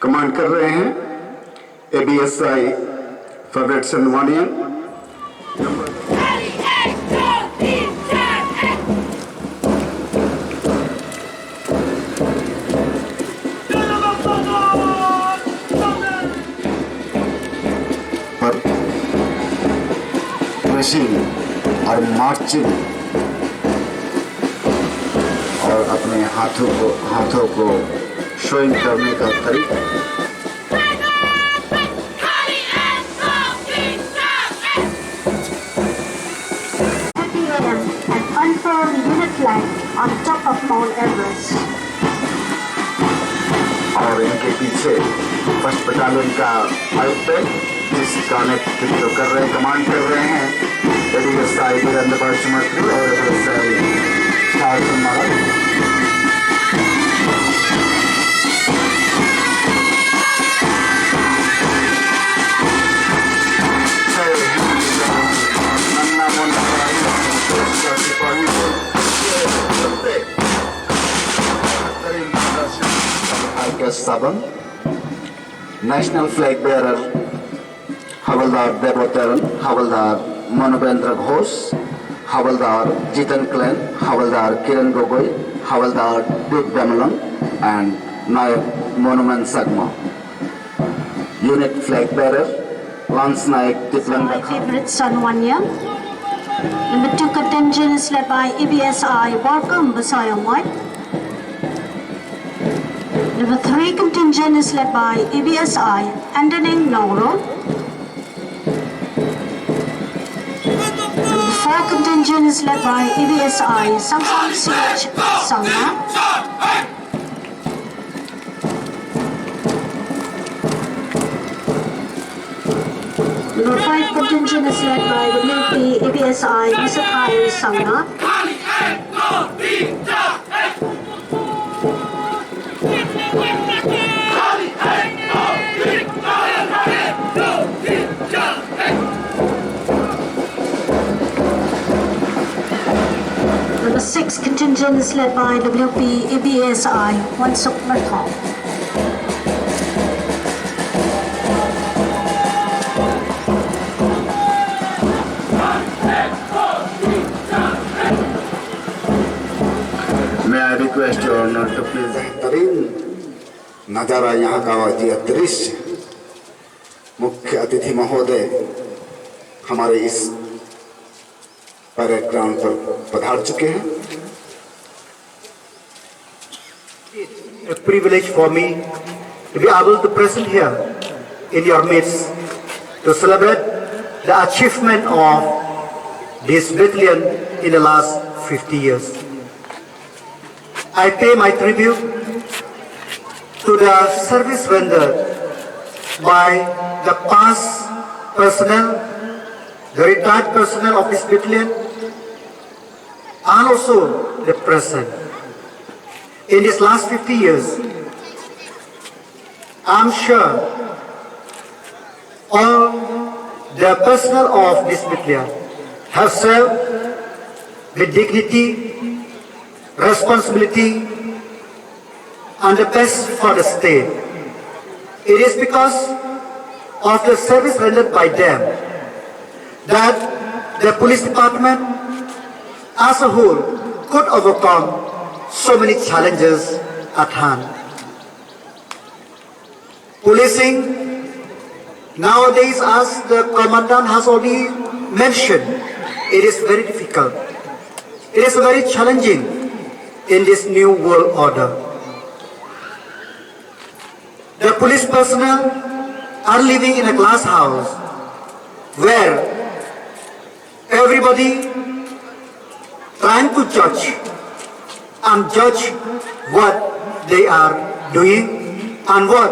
Command कर रहे हैं ABSI फेवरेट सनवानियन पर और मार्चिंग और अपने हाथों को शोइंग करने का तरीका unfurl the unit flag on top of Mount Everest. और इनके पीछे फर्स्ट बटालियन का आयुक्त जिसका नेतृत्व कर रहे हैं, कमांड कर रहे हैं ABSI वीरेंद्र मंत्री और ABSI शासन महाराज। Sabang, National Flag Bearer Havaldar Debotaran, Havaldar Manobendra Ghosh, Havaldar Jitan Klen, Havaldar Kiran Gogoi, Havaldar Duke Damalang, and Nayak Monument Sagma. Unit Flag Bearer Lance Nayak Titlang Favorite Son 1 year. Number 2 contingent is led by ABSI Warkam Basayang White. Number 3 contingent is led by ABSI Andaning Nauro. Number 4 contingent is led by ABSI Samsung CH Sangma. Number 5 contingent is led by WP ABSI Misakai Sangma. Number 6 contingent is led by WP ABSI Wansuk Merthal. May I request your honor to please बेहतरीन नजारा यहाँ का वाजिया दृश्य मुख्य अतिथि महोदय हमारे इस परेड ग्राउंड पर पधार चुके हैं। A privilege for me to be able to present here in your midst to celebrate the achievement of this battalion in the last 50 years. I pay my tribute to the service rendered by the past personnel, the retired personnel of this battalion, and also the present. In these last 50 years, I'm sure all the personnel of this battalion have served with dignity, responsibility, and the best for the state. It is because of the service rendered by them that the police department as a whole could overcome so many challenges at hand. Policing nowadays, as the commandant has already mentioned, it is very difficult. It is very challenging in this new world order. The police personnel are living in a glass house where everybody trying to judge what they are doing and what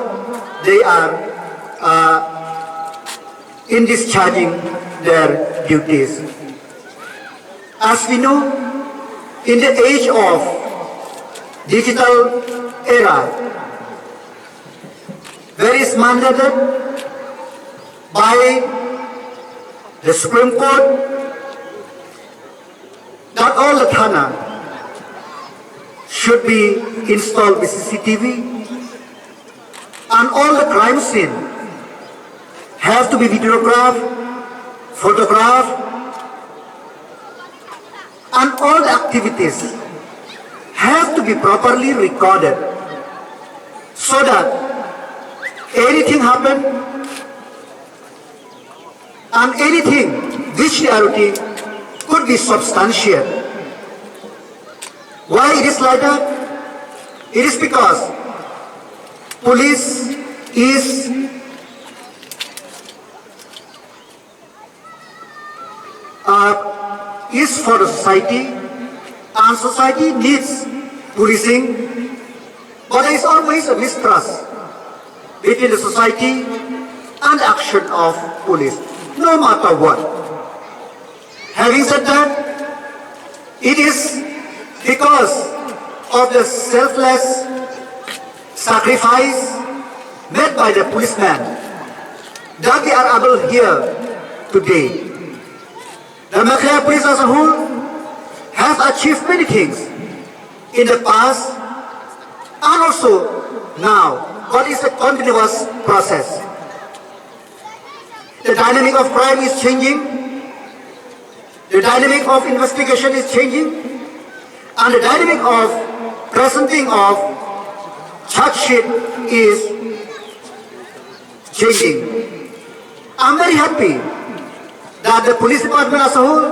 they are in discharging their duties. As we know, in the age of digital era, where is mandated by the Supreme Court that that all the thana should be installed with CCTV, and all the crime scene have to be videographed, photographed, and all the activities have to be properly recorded so that anything happen and anything which they are routine could be substantiated. Why it is like that? It is because police is for the society, and society needs policing, but there is always a mistrust between the society and the action of police, no matter what. Having said that, it is because of the selfless sacrifice made by the policemen that we are able here today. The Meghalaya police as a whole has achieved many things in the past and also now, but it's a continuous process. The dynamic of crime is changing, the dynamic of investigation is changing, and the dynamic of presenting of charge sheet is changing. I'm very happy that the police department as a whole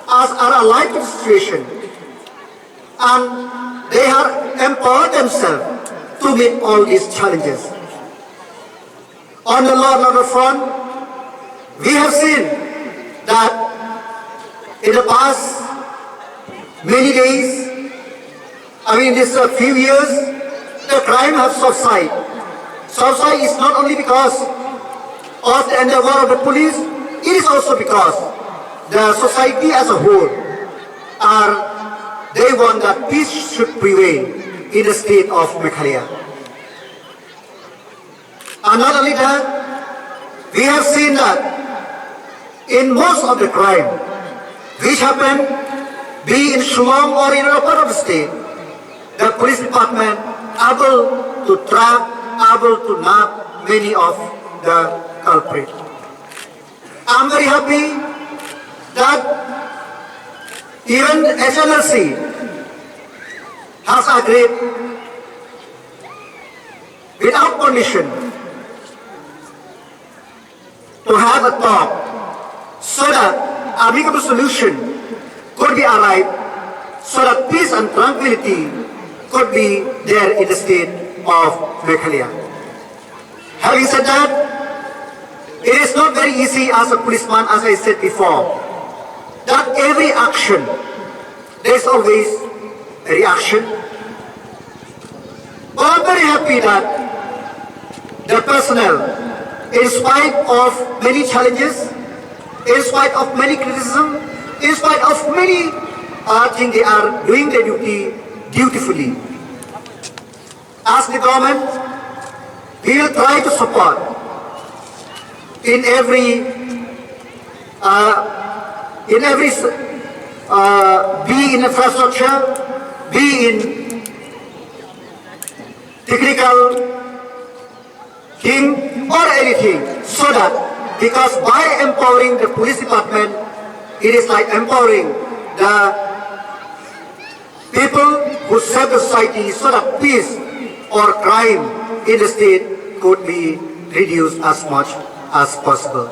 are alive to the situation, and they have empowered themselves to meet all these challenges. On the law and order front, we have seen that in the past many days, these few years, the crime has subsided. Subside is not only because of the endeavor of the police, it is also because the society as a whole they want that peace should prevail in the state of Meghalaya. And not only that, we have seen that in most of the crime which happen, be in Shillong or in another part of the state, the police department able to track, able to nab many of the culprits. I'm very happy that even SNLC has agreed without permission to have a talk so that amicable solution could be arrived, so that peace and tranquility could be there in the state of Meghalaya. Having said that, it is not very easy as a policeman, as I said before, that every action, there is always a reaction. But I'm very happy that the personnel, in spite of many challenges, in spite of many criticism, in spite of many things, they are doing their duty dutifully. As the government, we will try to support in every be in infrastructure, be in technical thing or anything, so that, because by empowering the police department, it is like empowering the people who serve the society, so that peace or crime in the state could be reduced as much as possible.